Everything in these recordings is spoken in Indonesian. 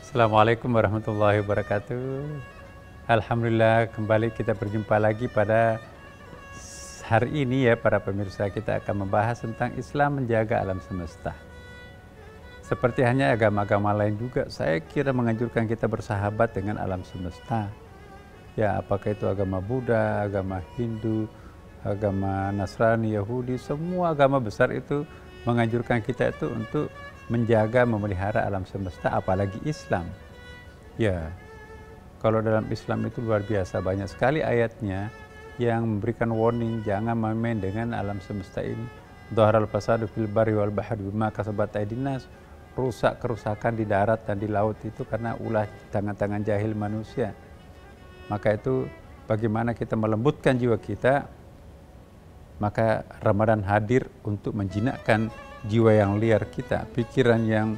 Assalamualaikum warahmatullahi wabarakatuh. Alhamdulillah kembali kita berjumpa lagi pada hari ini ya para pemirsa, kita akan membahas tentang Islam menjaga alam semesta. Seperti hanya agama-agama lain juga, saya kira menganjurkan kita bersahabat dengan alam semesta. Ya, apakah itu agama Buddha, agama Hindu, agama Nasrani, Yahudi, semua agama besar itu menganjurkan kita itu untuk menjaga, memelihara alam semesta, apalagi Islam. Ya, kalau dalam Islam itu luar biasa banyak sekali ayatnya yang memberikan warning jangan main-main dengan alam semesta ini. Dhaharal fasadu fil barri wal bahri bima kasabat aydin nas. Rusak kerusakan di darat dan di laut itu karena ulah tangan-tangan jahil manusia. Maka itu bagaimana kita melembutkan jiwa kita, maka Ramadan hadir untuk menjinakkan jiwa yang liar kita, pikiran yang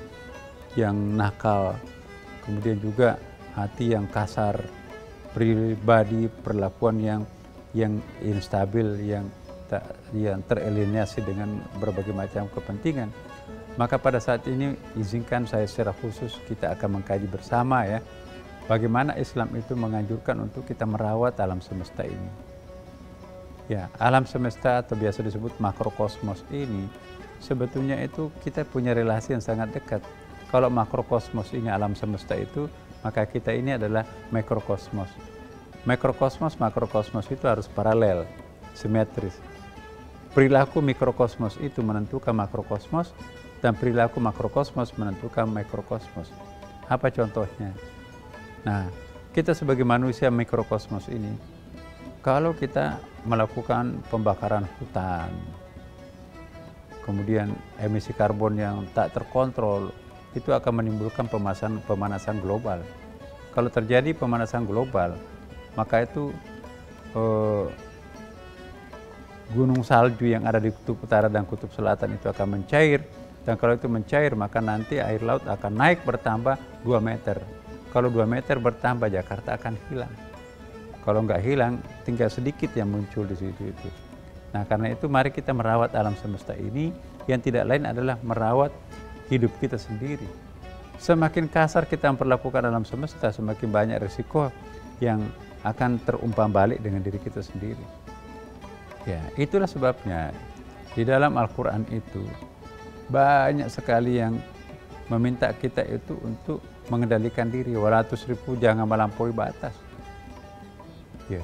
nakal, kemudian juga hati yang kasar, pribadi perlakuan yang instabil, yang teralienasi dengan berbagai macam kepentingan. Maka pada saat ini izinkan saya secara khusus kita akan mengkaji bersama ya, bagaimana Islam itu menganjurkan untuk kita merawat alam semesta ini. Ya, alam semesta atau biasa disebut makrokosmos ini sebetulnya itu kita punya relasi yang sangat dekat. Kalau makrokosmos ini alam semesta itu, maka kita ini adalah mikrokosmos. Makrokosmos itu harus paralel, simetris. Perilaku mikrokosmos itu menentukan makrokosmos dan perilaku makrokosmos menentukan mikrokosmos. Apa contohnya? Nah, kita sebagai manusia mikrokosmos ini, kalau kita melakukan pembakaran hutan, kemudian emisi karbon yang tak terkontrol, itu akan menimbulkan pemanasan global. Kalau terjadi pemanasan global, maka itu gunung salju yang ada di kutub utara dan kutub selatan itu akan mencair, dan kalau itu mencair maka nanti air laut akan naik bertambah 2 meter. Kalau 2 meter bertambah, Jakarta akan hilang. Kalau nggak hilang, tinggal sedikit yang muncul di situ itu. Nah, karena itu mari kita merawat alam semesta ini, yang tidak lain adalah merawat hidup kita sendiri. Semakin kasar kita memperlakukan alam semesta, semakin banyak risiko yang akan terumpam balik dengan diri kita sendiri. Ya, itulah sebabnya di dalam Al-Quran itu banyak sekali yang meminta kita itu untuk mengendalikan diri. Wala tusrifu, jangan melampaui batas. Ya.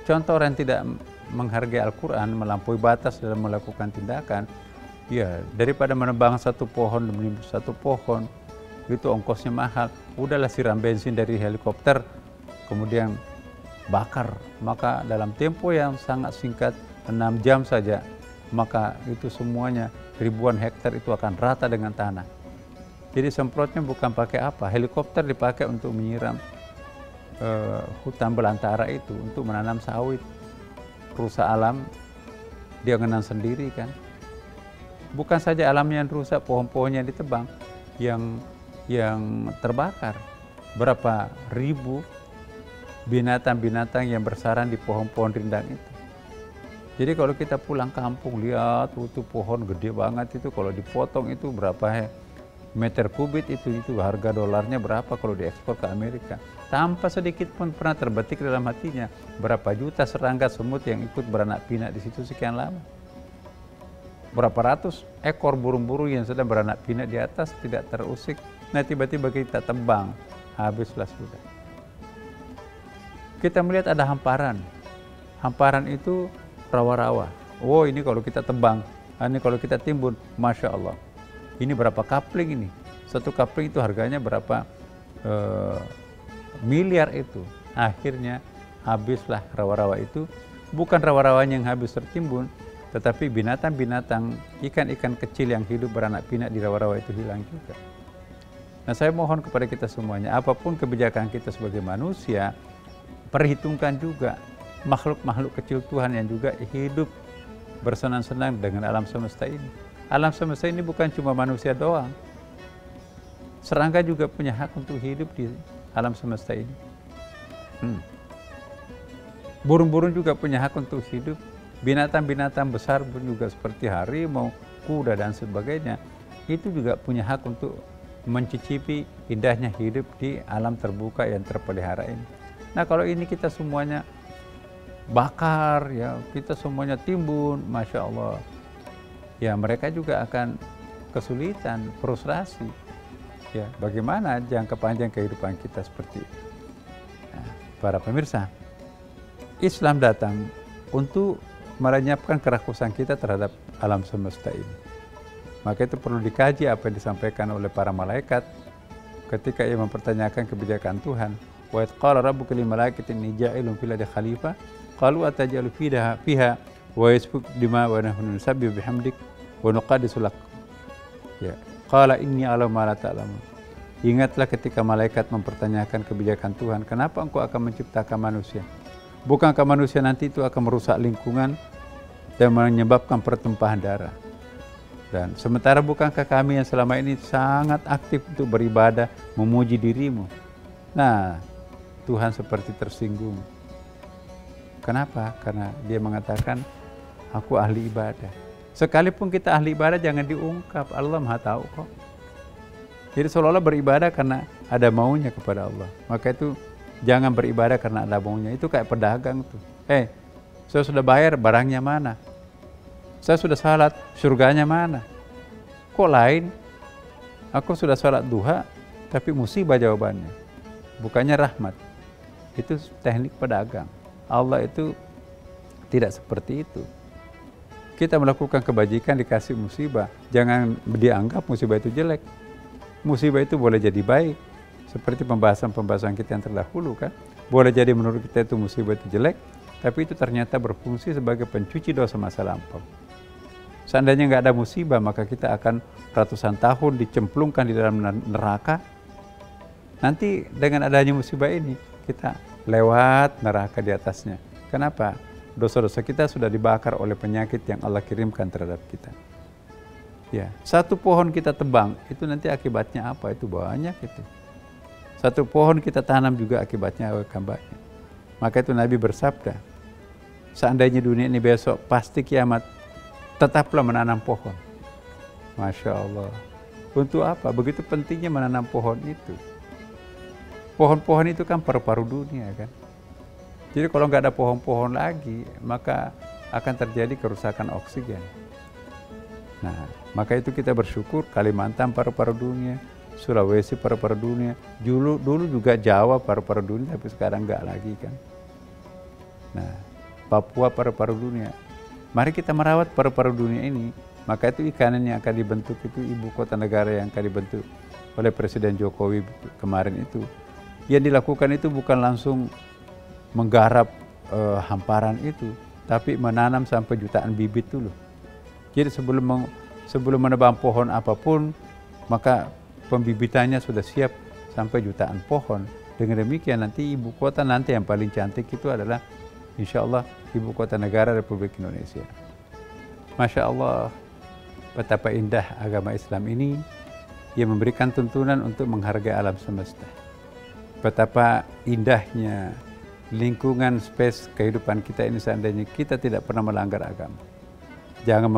Contoh orang tidak menghargai Al-Quran, melampaui batas dalam melakukan tindakan, ya daripada menebang satu pohon demi satu pohon, itu ongkosnya mahal, udahlah siram bensin dari helikopter, kemudian bakar, maka dalam tempo yang sangat singkat, 6 jam saja, maka itu semuanya ribuan hektar itu akan rata dengan tanah. Jadi semprotnya bukan pakai apa, helikopter dipakai untuk menyiram hutan belantara itu, untuk menanam sawit. Rusak alam, dia mengenang sendiri kan. Bukan saja alamnya yang rusak, pohon-pohonnya ditebang, yang terbakar. Berapa ribu binatang-binatang yang bersarang di pohon-pohon rindang itu. Jadi kalau kita pulang kampung, lihat itu pohon gede banget itu, kalau dipotong itu berapa meter kubik itu harga dolarnya berapa kalau diekspor ke Amerika. Tanpa sedikit pun pernah terbetik dalam hatinya berapa juta serangga semut yang ikut beranak pinak di situ sekian lama. Berapa ratus ekor burung-burung yang sedang beranak pinak di atas tidak terusik. Nah, tiba-tiba kita tebang, habislah sudah. Kita melihat ada hamparan. Hamparan itu rawa-rawa. Oh, ini kalau kita tebang, ini kalau kita timbun, Masya Allah. Ini berapa kapling ini? Satu kapling itu harganya berapa miliar itu. Akhirnya habislah rawa-rawa itu. Bukan rawa-rawanya yang habis tertimbun, tetapi binatang-binatang, ikan-ikan kecil yang hidup beranak pinak di rawa-rawa itu hilang juga. Nah, saya mohon kepada kita semuanya, apapun kebijakan kita sebagai manusia, perhitungkan juga makhluk-makhluk kecil Tuhan yang juga hidup bersenang-senang dengan alam semesta ini. Alam semesta ini bukan cuma manusia doang. Serangga juga punya hak untuk hidup di alam semesta ini. Burung-burung juga punya hak untuk hidup. Binatang-binatang besar pun juga seperti harimau, kuda dan sebagainya, itu juga punya hak untuk mencicipi indahnya hidup di alam terbuka yang terpelihara ini. Nah kalau ini kita semuanya bakar, ya kita semuanya timbun, Masya Allah, ya mereka juga akan kesulitan, frustrasi. Ya, bagaimana jangka panjang kehidupan kita seperti itu? Nah, para pemirsa, Islam datang untuk melenyapkan kerakusan kita terhadap alam semesta ini. Maka itu perlu dikaji apa yang disampaikan oleh para malaikat ketika ia mempertanyakan kebijakan Tuhan. Wa idh qala rabbuka lil malaikati inni ja'ilun fil ardi khalifah qalu atajalu fiha wa yasfiku dima wa nahnu nusabbihu bihamdik wa nuqaddisu lak. Ya, qala inni a'lamu ma la ta'lamun. Ingatlah ketika malaikat mempertanyakan kebijakan Tuhan, kenapa engkau akan menciptakan manusia? Bukankah manusia nanti itu akan merusak lingkungan dan menyebabkan pertumpahan darah? Dan sementara bukankah kami yang selama ini sangat aktif untuk beribadah, memuji dirimu? Nah, Tuhan seperti tersinggung. Kenapa? Karena dia mengatakan, aku ahli ibadah. Sekalipun kita ahli ibadah jangan diungkap, Allah Maha tahu kok. Jadi seolah-olah beribadah karena ada maunya kepada Allah. Maka itu jangan beribadah karena ada maunya. Itu kayak pedagang tuh. Saya sudah bayar, barangnya mana? Saya sudah salat, surganya mana? Kok lain? Aku sudah salat duha, tapi musibah jawabannya. Bukannya rahmat. Itu teknik pedagang. Allah itu tidak seperti itu. Kita melakukan kebajikan dikasih musibah. Jangan dianggap musibah itu jelek. Musibah itu boleh jadi baik. Seperti pembahasan-pembahasan kita yang terdahulu kan. Boleh jadi menurut kita itu musibah itu jelek, tapi itu ternyata berfungsi sebagai pencuci dosa masa lampau. Seandainya nggak ada musibah, maka kita akan ratusan tahun dicemplungkan di dalam neraka. Nanti dengan adanya musibah ini, kita lewat neraka di atasnya. Kenapa? Dosa-dosa kita sudah dibakar oleh penyakit yang Allah kirimkan terhadap kita. Ya, satu pohon kita tebang, itu nanti akibatnya apa? Itu banyak itu. Satu pohon kita tanam juga akibatnya akan banyak. Maka itu Nabi bersabda, seandainya dunia ini besok pasti kiamat, tetaplah menanam pohon. Masya Allah. Untuk apa? Begitu pentingnya menanam pohon itu. Pohon-pohon itu kan paru-paru dunia kan. Jadi kalau nggak ada pohon-pohon lagi, maka akan terjadi kerusakan oksigen. Nah, maka itu kita bersyukur Kalimantan paru-paru dunia, Sulawesi paru-paru dunia, dulu juga Jawa paru-paru dunia, tapi sekarang nggak lagi kan. Nah, Papua paru-paru dunia. Mari kita merawat paru-paru dunia ini. Maka itu ikanan yang akan dibentuk itu ibu kota negara yang akan dibentuk oleh Presiden Jokowi kemarin itu. Yang dilakukan itu bukan langsung menggarap hamparan itu, tapi menanam sampai jutaan bibit dulu. Jadi sebelum menebang pohon apapun, maka pembibitannya sudah siap sampai jutaan pohon. Dengan demikian nanti ibu kota nanti yang paling cantik itu adalah insya Allah ibu kota negara Republik Indonesia. Masya Allah, betapa indah agama Islam ini yang memberikan tuntunan untuk menghargai alam semesta. Betapa indahnya lingkungan space kehidupan kita ini seandainya kita tidak pernah melanggar agama. Jangan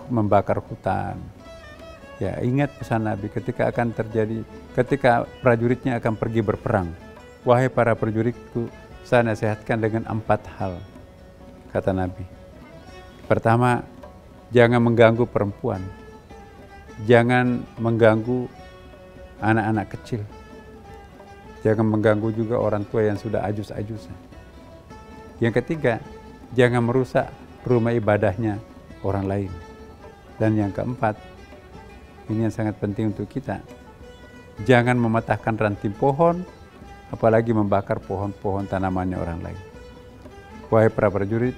membakar hutan. Ya, ingat pesan Nabi ketika akan terjadi, ketika prajuritnya akan pergi berperang. Wahai para prajuritku, saya nasihatkan dengan 4 hal, kata Nabi. Pertama, jangan mengganggu perempuan. Jangan mengganggu anak-anak kecil. Jangan mengganggu juga orang tua yang sudah ajus-ajusan. Yang ketiga, jangan merusak rumah ibadahnya orang lain. Dan yang keempat, ini yang sangat penting untuk kita. Jangan mematahkan ranting pohon, apalagi membakar pohon-pohon tanamannya orang lain. Wahai para prajurit,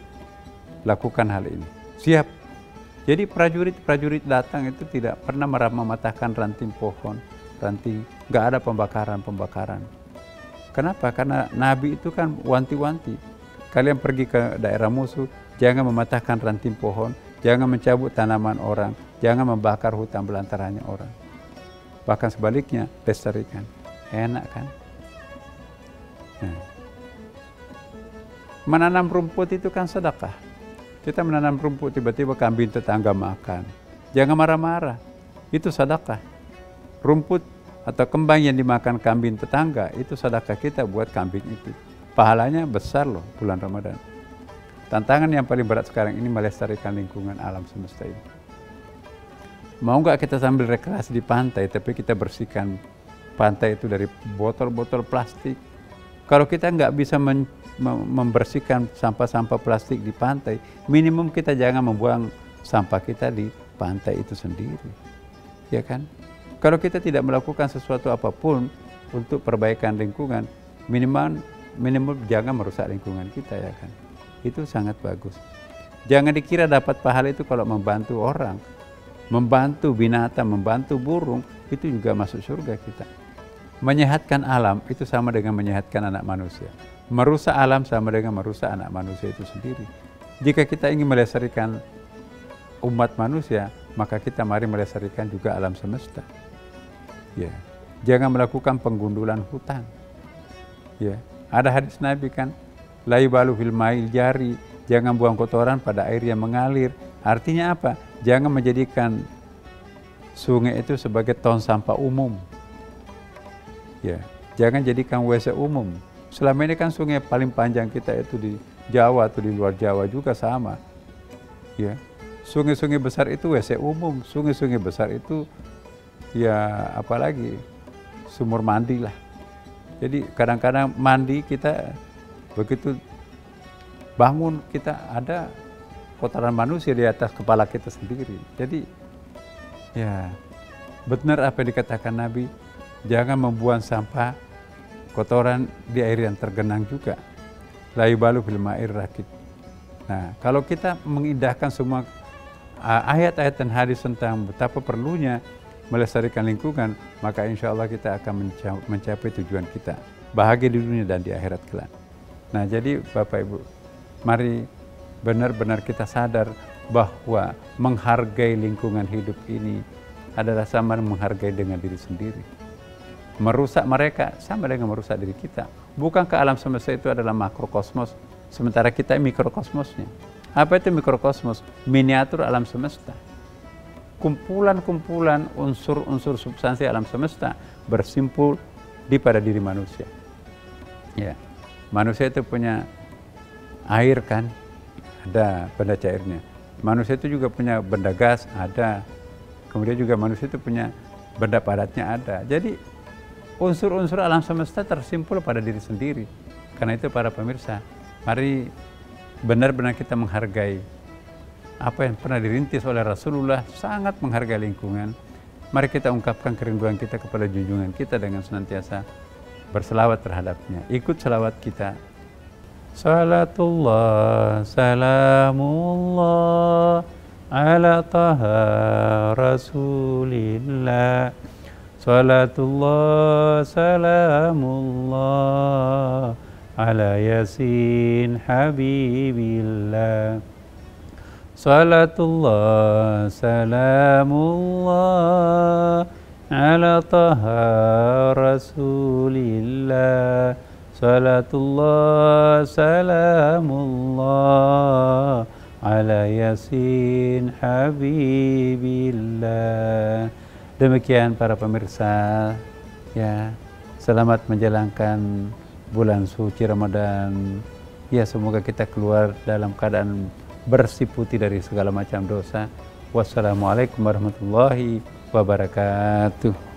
lakukan hal ini. Siap. Jadi prajurit datang itu tidak pernah mematahkan ranting pohon, nggak ada pembakaran. Kenapa? Karena Nabi itu kan wanti-wanti. Kalian pergi ke daerah musuh, jangan mematahkan ranting pohon, jangan mencabut tanaman orang, jangan membakar hutan belantaranya orang. Bahkan sebaliknya, lestarikan. Enak kan? Nah. Menanam rumput itu kan sedekah. Kita menanam rumput, tiba-tiba kambing tetangga makan. Jangan marah-marah. Itu sedekah. Rumput atau kembang yang dimakan kambing tetangga, itu sedekah kita buat kambing itu. Pahalanya besar loh bulan Ramadan. Tantangan yang paling berat sekarang ini melestarikan lingkungan alam semesta ini. Mau nggak kita sambil rekreasi di pantai, tapi kita bersihkan pantai itu dari botol-botol plastik. Kalau kita nggak bisa membersihkan sampah-sampah plastik di pantai, minimum kita jangan membuang sampah kita di pantai itu sendiri, ya kan? Kalau kita tidak melakukan sesuatu apapun untuk perbaikan lingkungan, minimal jangan merusak lingkungan kita, ya kan? Itu sangat bagus. Jangan dikira dapat pahala itu kalau membantu orang, membantu binatang, membantu burung, itu juga masuk surga kita. Menyehatkan alam itu sama dengan menyehatkan anak manusia. Merusak alam sama dengan merusak anak manusia itu sendiri. Jika kita ingin melestarikan umat manusia, maka kita mari melestarikan juga alam semesta. Ya, jangan melakukan penggundulan hutan. Ya, ada hadis Nabi kan, la yubalu fil ma'il jari, jangan buang kotoran pada air yang mengalir. Artinya apa? Jangan menjadikan sungai itu sebagai tong sampah umum. Ya, jangan jadikan WC umum. Selama ini kan sungai paling panjang kita itu di Jawa atau di luar Jawa juga sama. Ya, sungai-sungai besar itu WC umum, sungai-sungai besar itu ya apalagi sumur mandi lah. Jadi kadang-kadang mandi kita begitu bangun kita ada kotoran manusia di atas kepala kita sendiri. Jadi ya benar apa yang dikatakan Nabi, jangan membuang sampah kotoran di air yang tergenang juga. La yubalu fil ma'ir rakid. Nah, kalau kita mengindahkan semua ayat-ayat dan hadis tentang betapa perlunya melestarikan lingkungan, maka insya Allah kita akan mencapai tujuan kita, bahagia di dunia dan di akhirat kelak. Nah, jadi Bapak Ibu, mari benar-benar kita sadar bahwa menghargai lingkungan hidup ini adalah sama menghargai dengan diri sendiri. Merusak mereka sama dengan merusak diri kita. Bukankah alam semesta itu adalah makrokosmos, sementara kita mikrokosmosnya? Apa itu mikrokosmos? Miniatur alam semesta. Kumpulan-kumpulan unsur-unsur substansi alam semesta bersimpul pada diri manusia. Ya, manusia itu punya air kan, ada benda cairnya. Manusia itu juga punya benda gas, ada. Kemudian juga manusia itu punya benda padatnya, ada. Jadi unsur-unsur alam semesta tersimpul pada diri sendiri. Karena itu para pemirsa, mari benar-benar kita menghargai apa yang pernah dirintis oleh Rasulullah, sangat menghargai lingkungan. Mari kita ungkapkan kerinduan kita kepada junjungan kita dengan senantiasa berselawat terhadapnya. Ikut selawat kita. Salatullah, salamullah, ala taha rasulillah. Salatullah, salamullah, ala yasin habibillah. Salatullah, salamullah, ala taha rasulillah. Salatullah, salamullah, ala yasin habibillah. Demikian para pemirsa, ya, selamat menjalankan bulan suci Ramadan. Ya, semoga kita keluar dalam keadaan bersih putih dari segala macam dosa. Wassalamualaikum warahmatullahi wabarakatuh.